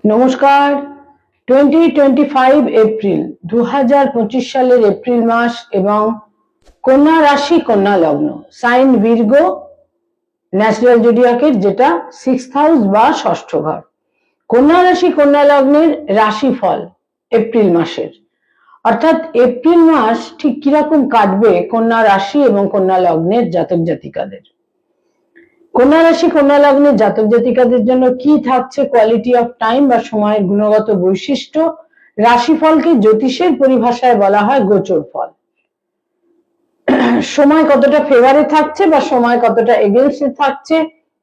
নমস্কার। 2025 এপ্রিল 2025 সালের এপ্রিল মাস এবং কন্যা রাশি কন্যা লগ্ন সাইন ভির্গো ন্যাচারাল জোডিয়াকের যেটা 6th হাউস বা ষষ্ঠ ঘর। কন্যা রাশি কন্যা লগ্নের রাশিফল এপ্রিল মাসের, অর্থাৎ এপ্রিল মাস ঠিক কিরকম কাটবে কন্যা রাশি এবং কন্যা লগ্নের জাতক জাতিকাদের। কন্যা রাশি কন্যা লগ্নের জাতক জাতিকাদের জন্য কি থাকছে কোয়ালিটি অফ টাইম বা সময়ের গুণগত বৈশিষ্ট্য। রাশিফলকে জ্যোতিষের পরিভাষায় বলা হয় গোচর ফল। সময় কতটা ফেভারে থাকছে বা সময় কতটা এগেইনস্টে থাকছে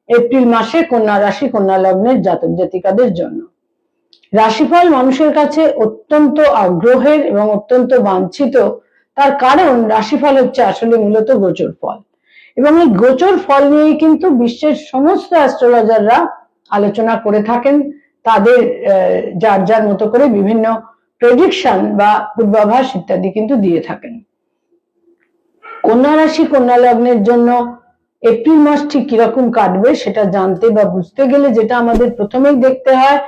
এপ্রিল মাসে কন্যা রাশি কন্যা লগ্নের জাতক জাতিকাদের জন্য। রাশিফল মানুষের কাছে অত্যন্ত আগ্রহের এবং অত্যন্ত বাঞ্ছিত, তার কারণ রাশিফল হচ্ছে আসলে মূলত গোচর ফল, এবং এই গোচর ফল নিয়েই কিন্তু বিশ্বের সমস্ত অ্যাস্ট্রোলজাররা আলোচনা করে থাকেন, তাদের যার যার মতো করে বিভিন্ন প্রেডিকশন বা পূর্বাভাস ইত্যাদি কিন্তু দিয়ে থাকেন। কন্যা রাশি কন্যা লগ্নের জন্য এপ্রিল মাস ঠিক কিরকম কাটবে সেটা জানতে বা বুঝতে গেলে যেটা আমাদের প্রথমেই দেখতে হয়,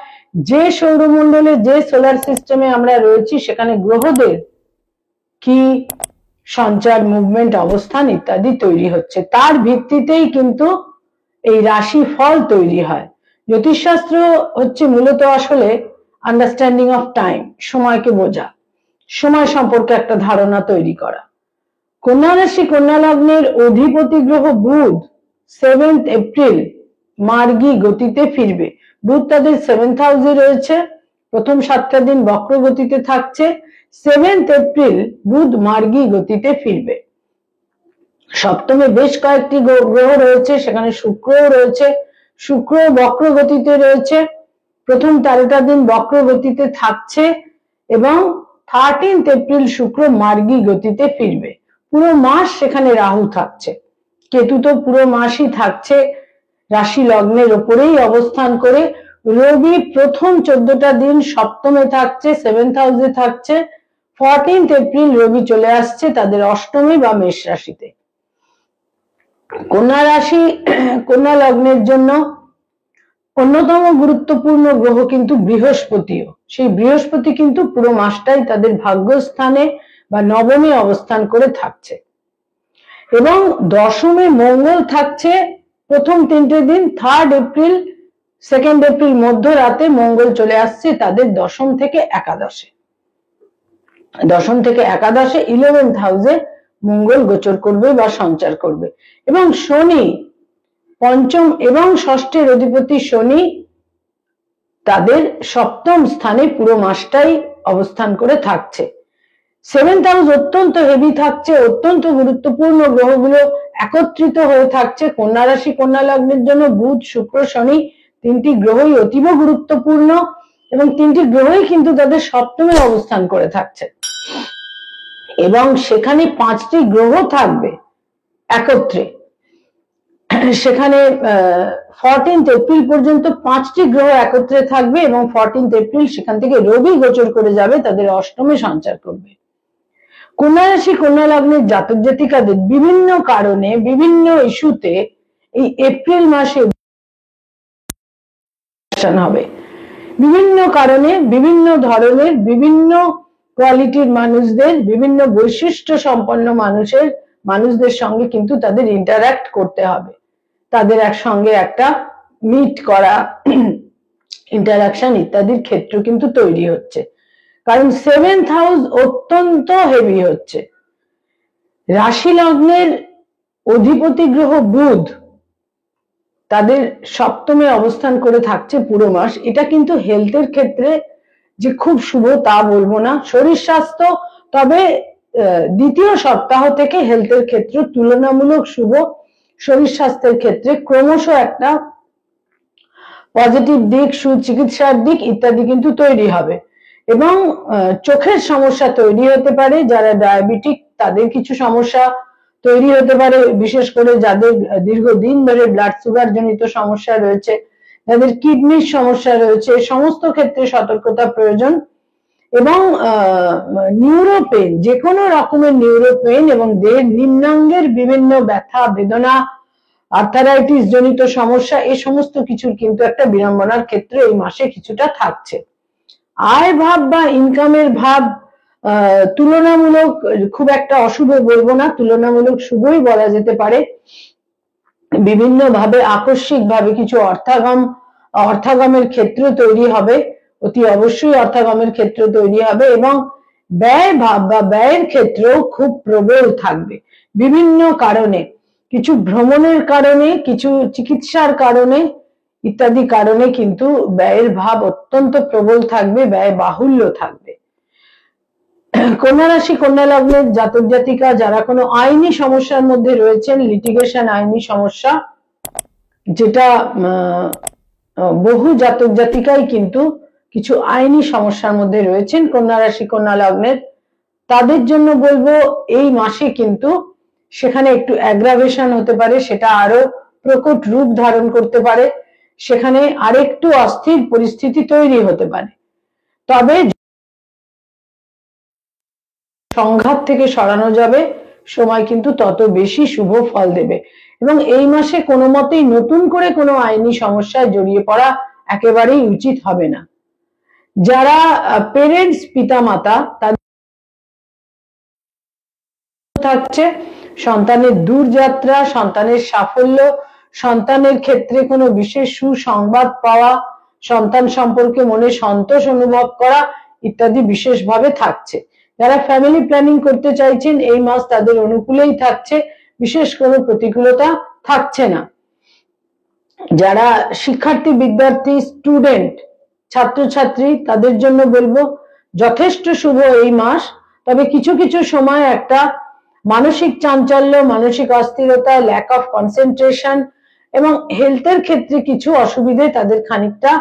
যে সৌরমণ্ডলে যে সোলার সিস্টেমে আমরা রয়েছি সেখানে গ্রহদের কি সঞ্চার, মুভমেন্ট, অবস্থান ইত্যাদি তৈরি হচ্ছে, তার ভিত্তিতেই কিন্তু এই রাশি ফল তৈরি হয়। জ্যোতিষশাস্ত্র হচ্ছে মূলত আসলে আন্ডারস্ট্যান্ডিং অফ টাইম, সময়কে বোঝা, সময় সম্পর্কে একটা ধারণা তৈরি করা। কন্যা রাশি কন্যা লগ্নের অধিপতি গ্রহ বুধ 7th এপ্রিল মার্গী গতিতে ফিরবে। বুধ তাদের 7th হাউসে রয়েছে, প্রথম 7টা দিন বক্র গতিতে থাকছে। 7th এপ্রিল বুধ মার্গী গতিতে ফিরবে। সপ্তমে বেশ কয়েকটি গ্রহ রয়েছে, সেখানে শুক্রও রয়েছে, শুক্র বক্র গতিতে রয়েছে, প্রথম 13টা দিন বক্র গতিতে থাকছে এবং 13th এপ্রিল শুক্র মার্গী গতিতে ফিরবে। পুরো মাস সেখানে রাহু থাকছে, কেতু তো পুরো মাসই থাকছে রাশি লগ্নের ওপরেই অবস্থান করে। রবি প্রথম 14টা দিন সপ্তমে থাকছে, 7th হাউসে থাকছে। 14th এপ্রিল রবি চলে আসছে তাদের অষ্টমী বা মেষ রাশিতে। কন্যা রাশি কন্যা লগ্নের জন্য অন্যতম গুরুত্বপূর্ণ গ্রহ কিন্তু বৃহস্পতিও। সেই বৃহস্পতি কিন্তু পুরো মাসটাই তাদের ভাগ্যস্থানে বা নবমে অবস্থান করে থাকছে, এবং দশমে মঙ্গল থাকছে প্রথম 3টে দিন। 3rd এপ্রিল 2nd এপ্রিল মধ্যরাতে মঙ্গল চলে আসছে তাদের দশম থেকে একাদশে। দশম থেকে একাদশে 11th হাউসে মঙ্গল গোচর করবে বা সঞ্চার করবে, এবং শনি পঞ্চম এবং ষষ্ঠের অধিপতি শনি তাদের সপ্তম স্থানে পুরো মাসটাই অবস্থান করে থাকছে। 7th হাউস অত্যন্ত হেভি থাকছে, অত্যন্ত গুরুত্বপূর্ণ গ্রহগুলো একত্রিত হয়ে থাকছে কন্যা রাশি কন্যা লগ্নের জন্য। বুধ শুক্র শনি তিনটি গ্রহই অতীব গুরুত্বপূর্ণ, এবং তিনটি গ্রহই কিন্তু তাদের সপ্তমে অবস্থান করে থাকছে, এবং সেখানে 5টি গ্রহ থাকবে একত্রে। সেখানে 14th এপ্রিল পর্যন্ত 5টি গ্রহ একত্রে থাকবে, এবং 14th এপ্রিল সেখান থেকে রবি গোচর করে যাবে, তাদের অষ্টমে সঞ্চার করবে। কন্যা রাশি কন্যা লগ্নের জাতক জাতিকাদের বিভিন্ন কারণে বিভিন্ন ইস্যুতে এই এপ্রিল মাসে হবে। বিভিন্ন কারণে বিভিন্ন ধরনের বিভিন্ন কোয়ালিটির মানুষদের, বিভিন্ন বৈশিষ্ট্য সম্পন্ন মানুষদের সঙ্গে কিন্তু তাদের ইন্টারঅ্যাক্ট করতে হবে, তাদের একসঙ্গে একটা মিট করা, ইন্টারাকশন ইত্যাদির ক্ষেত্র কিন্তু তৈরি হচ্ছে, কারণ 7th হাউস অত্যন্ত হেভি হচ্ছে। রাশি লগ্নের অধিপতি গ্রহ বুধ তাদের সপ্তমে অবস্থান করে থাকছে পুরো মাস। এটা কিন্তু হেলথের ক্ষেত্রে যে খুব শুভ তা বলবো না, শরীর স্বাস্থ্য তবে দ্বিতীয় সপ্তাহ থেকে হেলথের ক্ষেত্রে তুলনামূলক শুভ। শরীর স্বাস্থ্যের ক্ষেত্রে ক্রমশ একটা পজিটিভ দিক, সুচিকিৎসার দিক ইত্যাদি কিন্তু তৈরি হবে, এবং চোখের সমস্যা তৈরি হতে পারে, যারা ডায়াবেটিক তাদের কিছু সমস্যা তৈরি হতে পারে, বিশেষ করে যাদের দীর্ঘদিন ধরে ব্লাড সুগার জনিত সমস্যা রয়েছে, যাদের কিডনির সমস্যা রয়েছে, সমস্ত ক্ষেত্রে সতর্কতা প্রয়োজন। এবং নিউরোপেন, যে কোনো রকমের নিউরোপেন এবং দেহের নিম্নাঙ্গের বিভিন্ন ব্যথা বেদনা আর্থারাইটিস জনিত সমস্যা, এই সমস্ত কিছুর কিন্তু একটা বিড়ম্বনার ক্ষেত্রে এই মাসে কিছুটা থাকছে। আয় ভাব বা ইনকামের ভাব তুলনামূলক খুব একটা অশুভ বলবো না, তুলনামূলক শুভই বলা যেতে পারে। বিভিন্ন ভাবে আকস্মিক ভাবে কিছু অর্থাগমের ক্ষেত্র তৈরি হবে, অতি অবশ্যই অর্থাগমের ক্ষেত্র তৈরি হবে, এবং ব্যয় ভাব বা ব্যয়ের ক্ষেত্রেও খুব প্রবল থাকবে বিভিন্ন কারণে, কিছু ভ্রমণের কারণে, কিছু চিকিৎসার কারণে ইত্যাদি কারণে কিন্তু ব্যয়ের ভাব অত্যন্ত প্রবল থাকবে, ব্যয় বাহুল্য থাকবে। কন্যা রাশি কন্যা লগ্নের জাতক জাতিকা যারা কোনো আইনি সমস্যার মধ্যে রয়েছেন, লিটিগেশন আইনি সমস্যা, যেটা বহু জাতক জাতিকাই কিন্তু কিছু আইনি সমস্যার মধ্যে রয়েছেন কন্যা রাশি কন্যা লগ্নের, তাদের জন্য বলবো এই মাসে কিন্তু সেখানে একটু অ্যাগ্রাভেশন হতে পারে, সেটা আরো প্রকট রূপ ধারণ করতে পারে, সেখানে আরেকটু অস্থির পরিস্থিতি তৈরি হতে পারে। তবে সংঘাত থেকে সরানো যাবে, সময় কিন্তু তত বেশি শুভ ফল দেবে। এবং এই মাসে কোনো মতেই নতুন করে কোনো আইনি সমস্যায় জড়িয়ে পড়া একেবারেই উচিত হবে না। যারা পেরেন্টস পিতামাতা তাদের থাকছে সন্তানের দূরযাত্রা, সন্তানের সাফল্য, সন্তানের ক্ষেত্রে কোনো বিশেষ সুসংবাদ পাওয়া, সন্তান সম্পর্কে মনে সন্তোষ অনুভব করা ইত্যাদি বিশেষভাবে থাকছে। যারা ফ্যামিলি প্ল্যানিং করতে চাইছেন এই মাস তাদের অনুকূলেই থাকছে, বিশেষ কোনো প্রতিকূলতা থাকছে না। যারা শিক্ষার্থী বিদ্যার্থী স্টুডেন্ট ছাত্রছাত্রী তাদের জন্য বলবো যথেষ্ট শুভ এই মাস, তবে কিছু কিছু সময় একটা মানসিক চাঞ্চল্য, মানসিক অস্থিরতা, ল্যাক অফ কনসেন্ট্রেশন এবং হেলথের ক্ষেত্রে কিছু অসুবিধে তাদের খানিকটা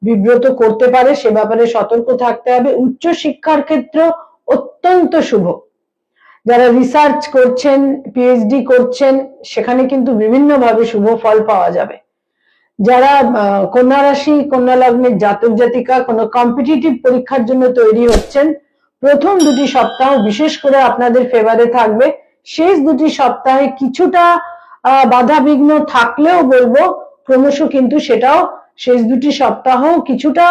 বিব্রত করতে পারে, সে ব্যাপারে সতর্ক থাকতে হবে। উচ্চ শিক্ষার ক্ষেত্র অত্যন্ত শুভ, যারা রিসার্চ করছেন, পিএইচডি করছেন, সেখানে কিন্তু বিভিন্নভাবে শুভ ফল পাওয়া যাবে। যারা কন্যা রাশি কন্যা লগ্নের জাতক জাতিকা কোনো কম্পিটিটিভ পরীক্ষার জন্য তৈরি হচ্ছেন, প্রথম দুটি সপ্তাহ বিশেষ করে আপনাদের ফেভারে থাকবে, শেষ দুটি সপ্তাহে কিছুটা বাধা বিঘ্ন থাকলেও বলবো ক্রমশ কিন্তু সেটাও শেষ দুটি সপ্তাহ কিছুটা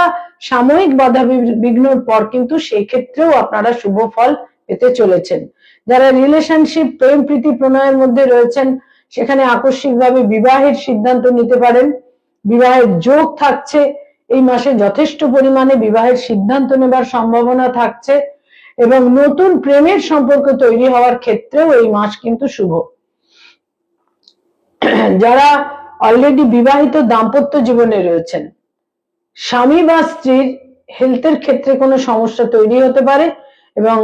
সাময়িক বাধা বিঘ্নর পর কিন্তু সেই ক্ষেত্রেও আপনারা শুভ ফল পেতে চলেছেন। যারা রিলেশনশিপ প্রেম প্রীতি প্রণয়ের মধ্যে রয়েছেন সেখানে আকস্মিকভাবে বিবাহের সিদ্ধান্ত নিতে পারেন, বিবাহের যোগ থাকছে এই মাসে, যথেষ্ট পরিমাণে বিবাহের সিদ্ধান্ত নেবার সম্ভাবনা থাকছে এবং নতুন প্রেমের সম্পর্ক তৈরি হওয়ার ক্ষেত্রেও এই মাস কিন্তু শুভ। যারা অলরেডি বিবাহিত দাম্পত্য জীবনে রয়েছেন, স্বামী বা স্ত্রীর হেলথের ক্ষেত্রে কোনো সমস্যা তৈরি হতে পারে এবং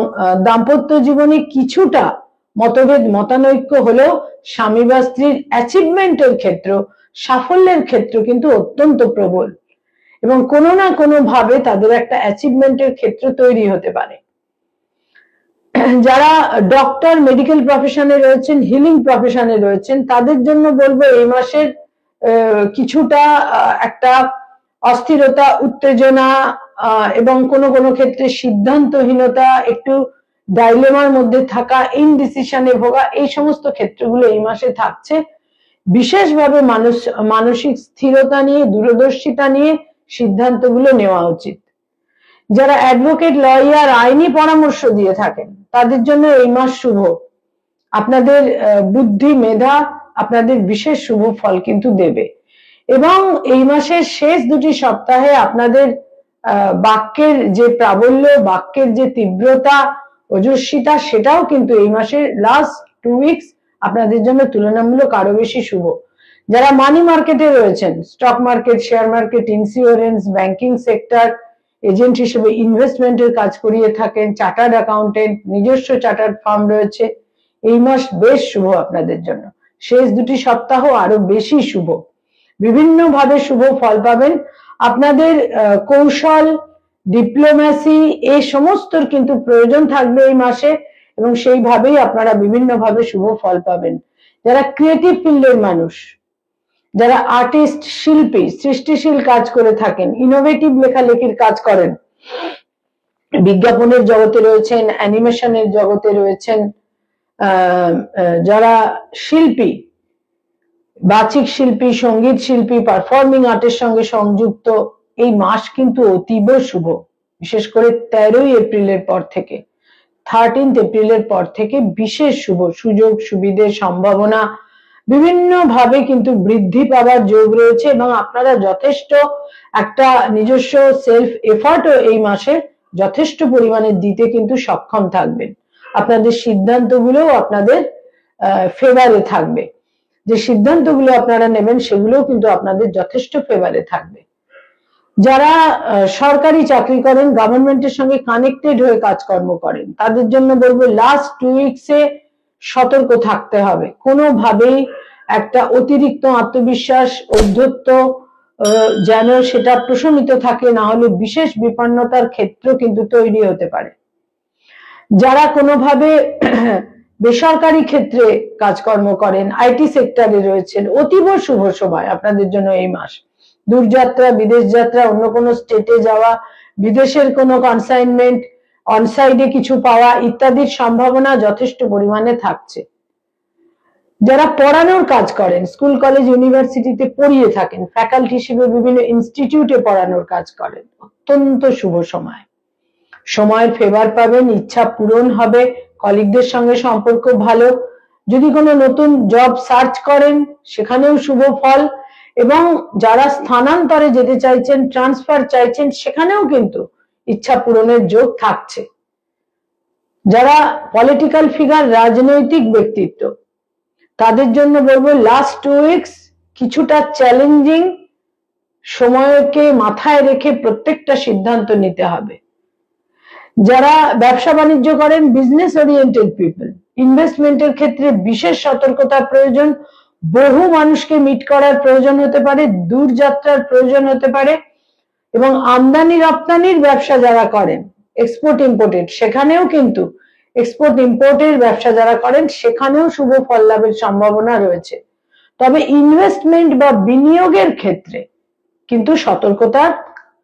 দাম্পত্য জীবনে কিছুটা মতভেদ মতানৈক্য হলেও স্বামী বা স্ত্রীর অ্যাচিভমেন্টের ক্ষেত্র, সাফল্যের ক্ষেত্র কিন্তু অত্যন্ত প্রবল এবং কোনো না কোনো ভাবে তাদের একটা অ্যাচিভমেন্টের ক্ষেত্র তৈরি হতে পারে। যারা ডক্টর মেডিকেল প্রফেশনে রয়েছেন, হিলিং প্রফেশনে রয়েছেন, তাদের জন্য বলবো এই মাসের কিছুটা একটা অস্থিরতা, উত্তেজনা এবং কোনো কোনো ক্ষেত্রে সিদ্ধান্তহীনতা, একটু ডাইলেমার মধ্যে থাকা, ইনডিসিশনে ভোগা, এই সমস্ত ক্ষেত্রগুলো এই মাসে থাকছে। বিশেষভাবে মানসিক স্থিরতা নিয়ে, দূরদর্শিতা নিয়ে সিদ্ধান্তগুলো নেওয়া উচিত। যারা অ্যাডভোকেট, লয়ার, আইনি পরামর্শ দিয়ে থাকেন তাদের জন্য এই মাস শুভ। আপনাদের বুদ্ধি মেধা আপনাদের বিশেষ শুভ ফল কিন্তু দেবে এবং এই মাসের শেষ দুটি সপ্তাহে আপনাদের বাক্যের যে প্রাবল্য, বাক্যের যে তীব্রতা, ওজস্বিতা, সেটাও কিন্তু এই মাসের লাস্ট 2 উইকস আপনাদের জন্য তুলনামূলক আরো বেশি শুভ। যারা মানি মার্কেটে রয়েছেন, stock market, share market, insurance, banking sector, agent হিসেবে ইনভেস্টমেন্টের কাজ করিয়ে থাকেন, চার্টার্ড অ্যাকাউন্টেন্ট, নিজস্ব চার্টার্ড ফার্ম রয়েছে, এই মাস বেশ শুভ আপনাদের জন্য। শেষ দুটি সপ্তাহ আরো বেশি শুভ, বিভিন্ন ভাবে শুভ ফল পাবেন। আপনাদের কৌশল, ডিপ্লোম্যাসি এই সমস্তর কিন্তু প্রয়োজন থাকবে এই মাসে এবং সেইভাবেই আপনারা বিভিন্ন ভাবে শুভ ফল পাবেন। যারা ক্রিয়েটিভ ফিল্ডের মানুষ, যারা আর্টিস্ট, শিল্পী, সৃষ্টিশীল কাজ করে থাকেন, ইনোভেটিভ লেখালেখির কাজ করেন, বিজ্ঞাপনের জগতে রয়েছেন, অ্যানিমেশনের জগতে রয়েছেন, যারা শিল্পী, বাচিক শিল্পী, সঙ্গীত শিল্পী, পারফর্মিং আর্টের সঙ্গে সংযুক্ত এই মাস কিন্তু অতীব শুভ। বিশেষ করে 13ই এপ্রিলের পর থেকে, 13th এপ্রিলের পর থেকে বিশেষ শুভ। সুযোগ সুবিধে সম্ভাবনা বিভিন্ন ভাবে কিন্তু বৃদ্ধি পাওয়ার যোগ রয়েছে এবং আপনারা যথেষ্ট একটা নিজস্ব সেলফ এফর্টও এই মাসে যথেষ্ট পরিমাণে দিতে কিন্তু সক্ষম থাকবেন। আপনাদের সিদ্ধান্তগুলো আপনাদের ফেভারে থাকবে। যে সিদ্ধান্তগুলো আপনারা নেবেন সেগুলোও কিন্তু আপনাদের যথেষ্ট ফেভারে থাকবে। যারা সরকারি চাকরি করেন, গভর্নমেন্টের সঙ্গে কানেক্টেড হয়ে কাজকর্ম করেন, তাদের জন্য বলবো লাস্ট 2 উইকসে সতর্ক থাকতে হবে। কোনোভাবেই একটা অতিরিক্ত আত্মবিশ্বাস, ঔদ্ধত্য যেন সেটা প্রশমিত থাকে, না হলে বিশেষ বিপন্নতার ক্ষেত্র কিন্তু তৈরি হতে পারে। যারা কোনোভাবে বেসরকারি ক্ষেত্রে কাজকর্ম করেন, আইটি সেক্টরে রয়েছেন, অতীব শুভ সময় আপনাদের জন্য এই মাস। দূরযাত্রা, বিদেশ যাত্রা, অন্য কোনো স্টেটে যাওয়া, বিদেশের কোনো কনসাইনমেন্ট, অনসাইডে কিছু পাওয়া ইত্যাদির সম্ভাবনা যথেষ্ট পরিমাণে থাকছে। যারা পড়ানোর কাজ করেন, স্কুল কলেজ ইউনিভার্সিটিতে পড়িয়ে থাকেন, ফ্যাকাল্টি হিসেবে বিভিন্ন ইনস্টিটিউটে পড়ানোর কাজ করেন, অত্যন্ত শুভ সময়। সময়ের ফেভার পাবেন, ইচ্ছা পূরণ হবে, কলিগদের সঙ্গে সম্পর্ক ভালো। যদি কোনো নতুন জব সার্চ করেন সেখানেও শুভ ফল, এবং যারা স্থানান্তরে যেতে চাইছেন, ট্রান্সফার চাইছেন, সেখানেও কিন্তু ইচ্ছা পূরণের যোগ থাকছে। যারা পলিটিক্যাল ফিগার, রাজনৈতিক ব্যক্তিত্ব, তাদের জন্য বলবো লাস্ট 2 উইকস কিছুটা চ্যালেঞ্জিং। সময়কে মাথায় রেখে প্রত্যেকটা সিদ্ধান্ত নিতে হবে। যারা ব্যবসা বাণিজ্য করেন, বিজনেস ওরিয়েন্টেড পিপল, ইনভেস্টমেন্টের ক্ষেত্রে বিশেষ সতর্কতার প্রয়োজন। বহু মানুষকে মিট করার প্রয়োজন হতে পারে, দূরযাত্রার প্রয়োজন হতে পারে, এবং আমদানি রপ্তানির ব্যবসা যারা করেন, এক্সপোর্ট ইম্পোর্টেড, সেখানেও কিন্তু এক্সপোর্ট ইম্পোর্টের ব্যবসা যারা করেন সেখানেও শুভ ফল লাভের সম্ভাবনা রয়েছে। তবে ইনভেস্টমেন্ট বা বিনিয়োগের ক্ষেত্রে কিন্তু সতর্কতার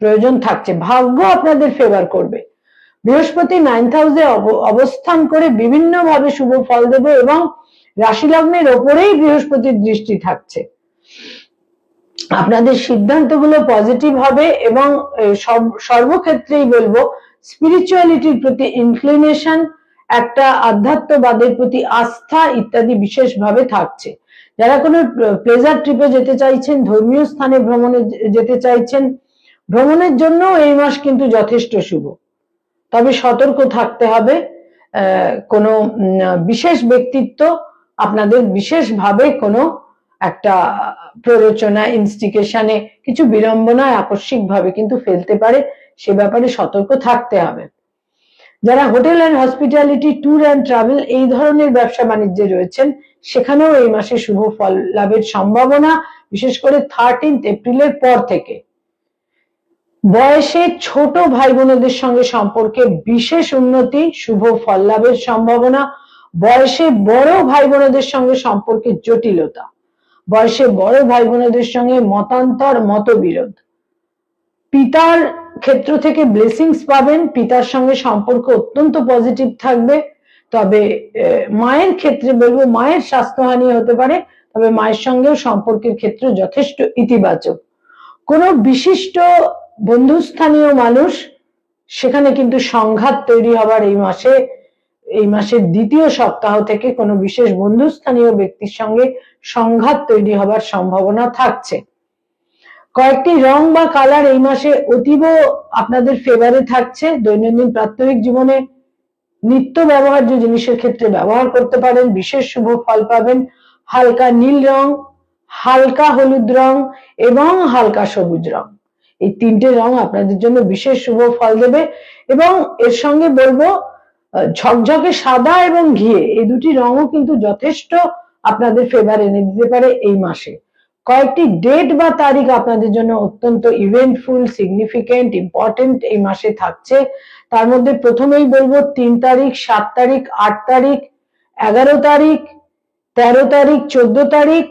প্রয়োজন থাকছে। ভাগ্য আপনাদের ফেভার করবে। বৃহস্পতি 9th হাউসে অবস্থান করে বিভিন্ন ভাবে শুভ ফল দেবে এবং রাশি লগ্নের ওপরেই বৃহস্পতির দৃষ্টি থাকছে। আপনাদের সিদ্ধান্তগুলো পজিটিভ হবে এবং সর্বক্ষেত্রেই বলবো স্পিরিচুয়ালিটির প্রতি ইনক্লিনেশন, একটা আধ্যাত্মবাদের প্রতি আস্থা ইত্যাদি বিশেষভাবে থাকছে। যারা কোনো প্লেজার ট্রিপে যেতে চাইছেন, ধর্মীয় স্থানে ভ্রমণে যেতে চাইছেন, ভ্রমণের জন্য এই মাস কিন্তু যথেষ্ট শুভ। তবে সতর্ক থাকতে হবে। কোনো বিশেষ ব্যক্তিত্ব আপনাদের বিশেষভাবে কোনো একটা প্ররোচনা, ইনস্টিগেশনে, কিছু বিড়ম্বনায় আকস্মিকভাবে কিন্তু ফেলতে পারে, সে ব্যাপারে সতর্ক থাকতে হবে। যারা hotel and hospitality, tour and travel এই ধরনের ব্যবসা বাণিজ্যে রয়েছেন, সেখানেও এই মাসে শুভ ফল লাভের সম্ভাবনা, বিশেষ করে 13th এপ্রিলের পর থেকে। বয়সে ছোট ভাই বোনদের সঙ্গে সম্পর্কে বিশেষ উন্নতি, শুভ ফল লাভের সম্ভাবনা। বয়সে বড় ভাই বোনদের সঙ্গে সম্পর্কে জটিলতা, বয়সে বড় ভাই বোনদের সঙ্গে মতান্তর, মতবিরোধ। পিতার ক্ষেত্র থেকে ব্লেসিংস পাবেন, পিতার সঙ্গে সম্পর্ক অত্যন্ত পজিটিভ থাকবে। তবে মায়ের ক্ষেত্রে বলবো মায়ের স্বাস্থ্যহানি হতে পারে, তবে মায়ের সঙ্গেও সম্পর্কের ক্ষেত্রে যথেষ্ট ইতিবাচক। কোনো বিশিষ্ট বন্ধুস্থানীয় মানুষ, সেখানে কিন্তু সংঘাত তৈরি হবার এই মাসের দ্বিতীয় সপ্তাহ থেকে কোনো বিশেষ বন্ধুস্থানীয় ব্যক্তির সঙ্গে সংঘাত তৈরি হবার সম্ভাবনা থাকছে। কয়েকটি রং বা কালার এই মাসে অতীব আপনাদের ফেভারে থাকছে। দৈনন্দিন প্রাত্যহিক জীবনে নিত্য ব্যবহার্য জিনিসের ক্ষেত্রে ব্যবহার করতে পারেন, বিশেষ শুভ ফল পাবেন। হালকা নীল রং, হালকা হলুদ রং এবং হালকা সবুজ রং, এই 3টে রং আপনাদের জন্য বিশেষ শুভ ফল দেবে। এবং এর সঙ্গে বলবো ঝকঝকে সাদা এবং ঘিয়ে, এই দুটি রঙও কিন্তু যথেষ্ট আপনাদের ফেভার এনে দিতে পারে এই মাসে। কয়েকটি ডেট বা তারিখ আপনাদের জন্য অত্যন্ত ইভেন্টফুল, সিগনিফিকেন্ট, ইম্পর্টেন্ট এই মাসে থাকছে। তার মধ্যে প্রথমেই বলবো 3 তারিখ, 7 তারিখ, 8 তারিখ, 11 তারিখ, 13 তারিখ, 14 তারিখ,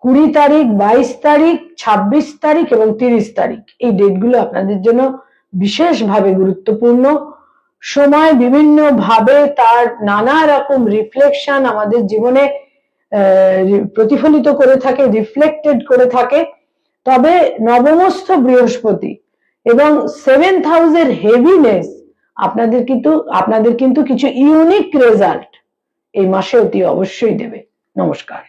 20 তারিখ, 22 তারিখ, 26 তারিখ এবং 30 তারিখ। এই ডেটগুলো আপনাদের জন্য বিশেষভাবে গুরুত্বপূর্ণ। সময় বিভিন্ন ভাবে তার নানা রকম রিফ্লেকশন আমাদের জীবনে প্রতিফলিত করে থাকে, রিফ্লেক্টেড করে থাকে। তবে নবমস্থ বৃহস্পতি এবং 7th হাউসের হেভিনেস আপনাদের কিন্তু কিছু ইউনিক রেজাল্ট এই মাসে অতি অবশ্যই দেবে। নমস্কার।